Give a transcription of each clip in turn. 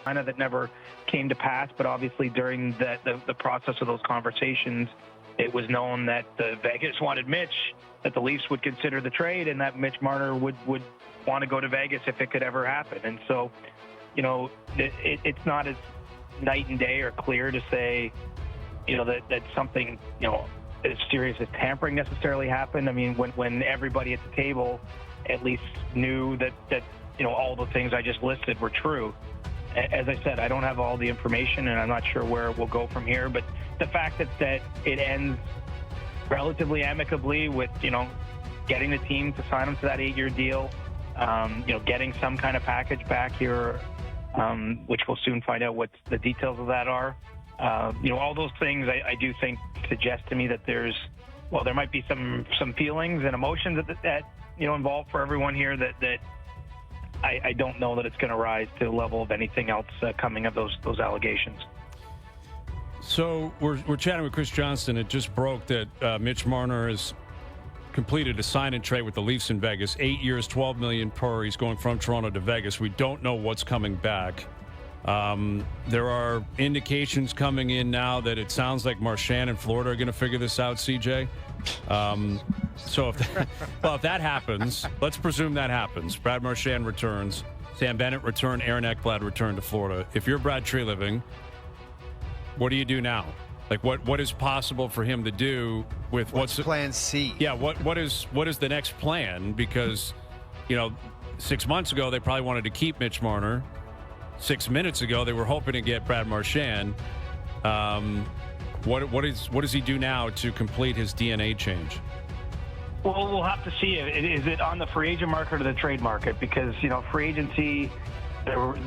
that never came to pass. But obviously during the process of those conversations, it was known that Vegas wanted Mitch, that the Leafs would consider the trade, and that Mitch Marner would want to go to Vegas if it could ever happen. And so, it's not as night and day or clear to say, that something, as serious as tampering necessarily happened. I mean, when everybody at the table at least knew that all the things I just listed were true. As I said, I don't have all the information, and I'm not sure where we'll go from here. But the fact that it ends relatively amicably with, getting the team to sign them to that 8-year deal, getting some kind of package back here, which we'll soon find out what the details of that are. All those things I do think suggest to me that there might be some feelings and emotions that involved for everyone here that I don't know that it's going to rise to the level of anything else coming of those allegations. So we're chatting with Chris Johnston. It just broke that Mitch Marner has completed a sign and trade with the Leafs in Vegas. 8 years, $12 million per. He's going from Toronto to Vegas. We don't know what's coming back. There are indications coming in now that it sounds like Marchand and Florida are going to figure this out, CJ. So if that happens, let's presume that happens. Brad Marchand returns. Sam Bennett returned. Aaron Ekblad returned to Florida. If you're Brad Treliving, what do you do now? Like, what is possible for him to do with what's plan C? Yeah, what is the next plan? Because, 6 months ago they probably wanted to keep Mitch Marner. 6 minutes ago they were hoping to get Brad Marchand. What does he do now to complete his DNA change? Well, we'll have to see. Is it on the free agent market or the trade market? Because free agency,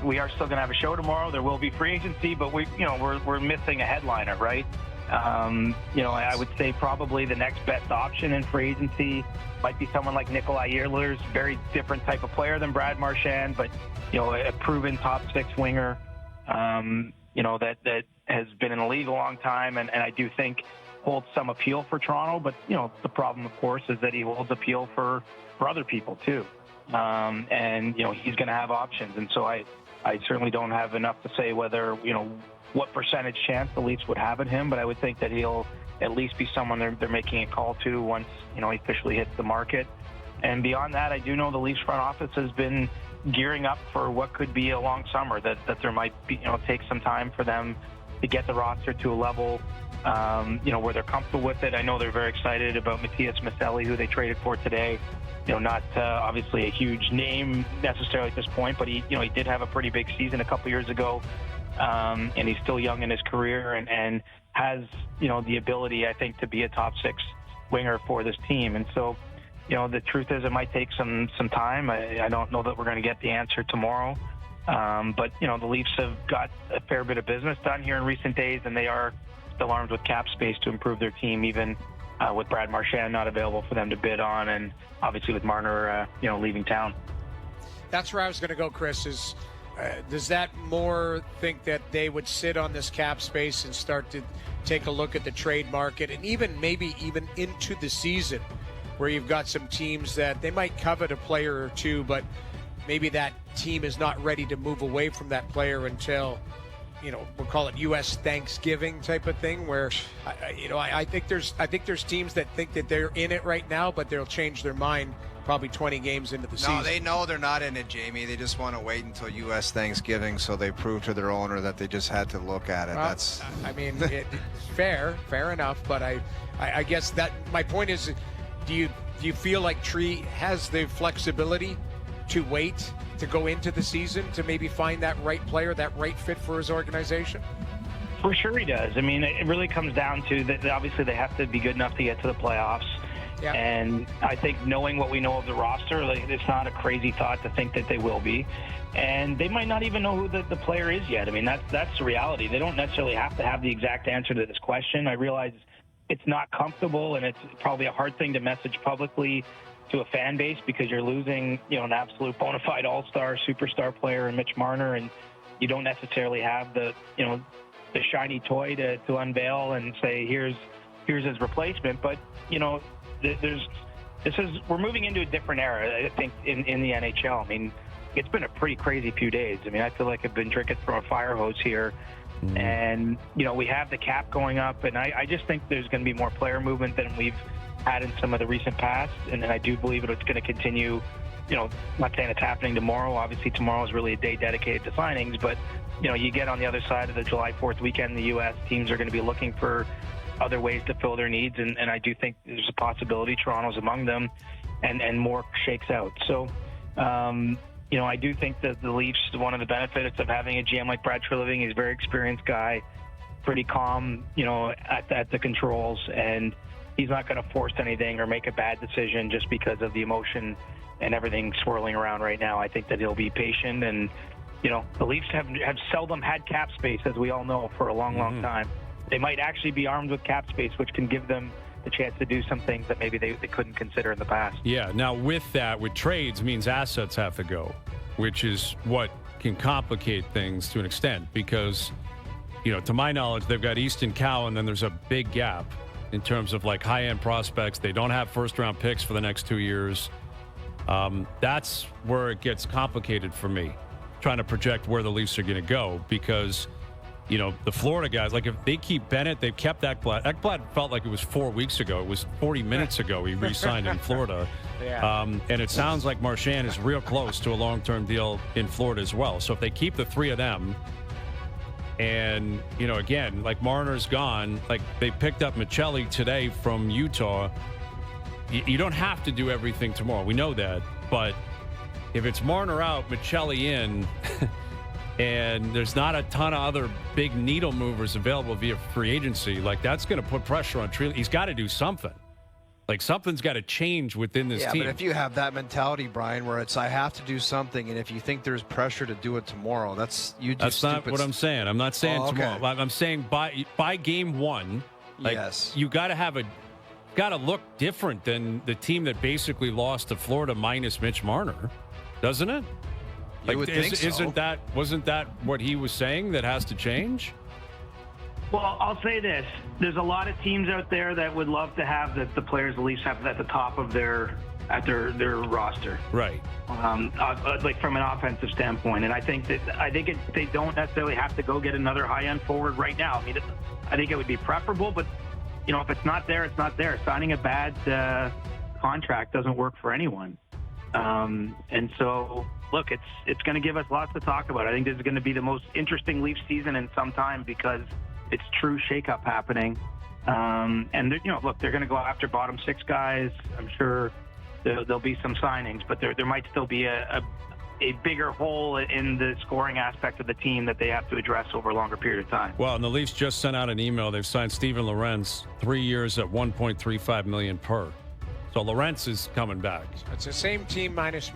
we are still going to have a show tomorrow. There will be free agency, but we're missing a headliner, right? I would say probably the next best option in free agency might be someone like Nikolai Ehlers, very different type of player than Brad Marchand, but a proven top 6 winger. That has been in the league a long time, and I do think holds some appeal for Toronto. But the problem, of course, is that he holds appeal for other people too. And he's going to have options, and so I certainly don't have enough to say whether what percentage chance the Leafs would have at him, but I would think that he'll at least be someone they're making a call to once he officially hits the market. And beyond that, I do know the Leafs front office has been gearing up for what could be a long summer, that there might be take some time for them to get the roster to a level where they're comfortable with it. I know they're very excited about Matias Maselli, who they traded for today. Not obviously a huge name necessarily at this point, but he did have a pretty big season a couple years ago, and he's still young in his career and has the ability, I think, to be a top 6 winger for this team. And so, the truth is it might take some time. I don't know that we're going to get the answer tomorrow, but the Leafs have got a fair bit of business done here in recent days, and they are still armed with cap space to improve their team, even with Brad Marchand not available for them to bid on, and obviously with Marner, leaving town. That's where I was going to go, Chris, is does that more think that they would sit on this cap space and start to take a look at the trade market, and maybe even into the season, where you've got some teams that they might covet a player or two, but maybe that team is not ready to move away from that player until, we'll call it U.S. Thanksgiving type of thing, where, I think there's teams that think that they're in it right now, but they'll change their mind probably 20 games into the season. No, they know they're not in it, Jamie. They just want to wait until U.S. Thanksgiving so they prove to their owner that they just had to look at it. That's. I mean, fair enough, but I guess that my point is, do you feel like Tree has the flexibility to wait to go into the season to maybe find that right player, that right fit for his organization? For sure he does. I mean, it really comes down to that. Obviously, they have to be good enough to get to the playoffs. Yeah. And I think knowing what we know of the roster, it's not a crazy thought to think that they will be. And they might not even know who the player is yet. I mean, that's the reality. They don't necessarily have to have the exact answer to this question. I realize it's not comfortable, and it's probably a hard thing to message publicly to a fan base, because you're losing, an absolute bona fide all-star, superstar player in Mitch Marner, and you don't necessarily have the shiny toy to unveil and say, here's his replacement. But, we're moving into a different era, I think, in the NHL. I mean, it's been a pretty crazy few days. I mean, I feel like I've been drinking from a fire hose here. And, we have the cap going up, and I just think there's going to be more player movement than we've had in some of the recent past. And I do believe it's going to continue. Not saying it's happening tomorrow. Obviously, tomorrow is really a day dedicated to signings. But, you get on the other side of the July 4th weekend in the U.S., teams are going to be looking for other ways to fill their needs. And I do think there's a possibility Toronto's among them and more shakes out. So, I do think that the Leafs, one of the benefits of having a GM like Brad Treliving, he's a very experienced guy, pretty calm, at the controls, and he's not going to force anything or make a bad decision just because of the emotion and everything swirling around right now. I think that he'll be patient, and, the Leafs have seldom had cap space, as we all know, for a long, long time. They might actually be armed with cap space, which can give them the chance to do some things that maybe they couldn't consider in the past. Yeah. Now, with trades means assets have to go, which is what can complicate things to an extent because, to my knowledge, they've got Easton Cow, and then there's a big gap in terms of like high-end prospects. They don't have first-round picks for the next 2 years. That's where it gets complicated for me, trying to project where the Leafs are going to go because the Florida guys, like if they keep Bennett, they've kept Ekblad. Ekblad felt like it was 4 weeks ago. It was 40 minutes ago he re-signed in Florida. Yeah. And it sounds like Marchand is real close to a long-term deal in Florida as well. So if they keep the three of them and, again, like Marner's gone, like they picked up Michelli today from Utah. You don't have to do everything tomorrow. We know that. But if it's Marner out, Michelli in, and there's not a ton of other big needle movers available via free agency, like that's going to put pressure on Treliving. He's got to do something. Like something's got to change within this team. Yeah, but if you have that mentality, Brian, where it's I have to do something, and if you think there's pressure to do it tomorrow, that's not what I'm saying. I'm not saying tomorrow. I'm saying by game one, like yes, you got to look different than the team that basically lost to Florida minus Mitch Marner, doesn't it? You would think so. Wasn't that what he was saying that has to change? Well, I'll say this. There's a lot of teams out there that would love to have the players the Leafs have at the top of their roster. Right. Like from an offensive standpoint. And I think they don't necessarily have to go get another high-end forward right now. I mean, I think it would be preferable, but, if it's not there, it's not there. Signing a bad contract doesn't work for anyone. And so, look, it's going to give us lots to talk about. I think this is going to be the most interesting Leafs season in some time because it's true shakeup happening. And, look, they're going to go after bottom six guys. I'm sure there'll be some signings, but there might still be a bigger hole in the scoring aspect of the team that they have to address over a longer period of time. Well, and the Leafs just sent out an email. They've signed Steven Lorentz 3 years at $1.35 million per. So Lorentz is coming back. It's the same team minus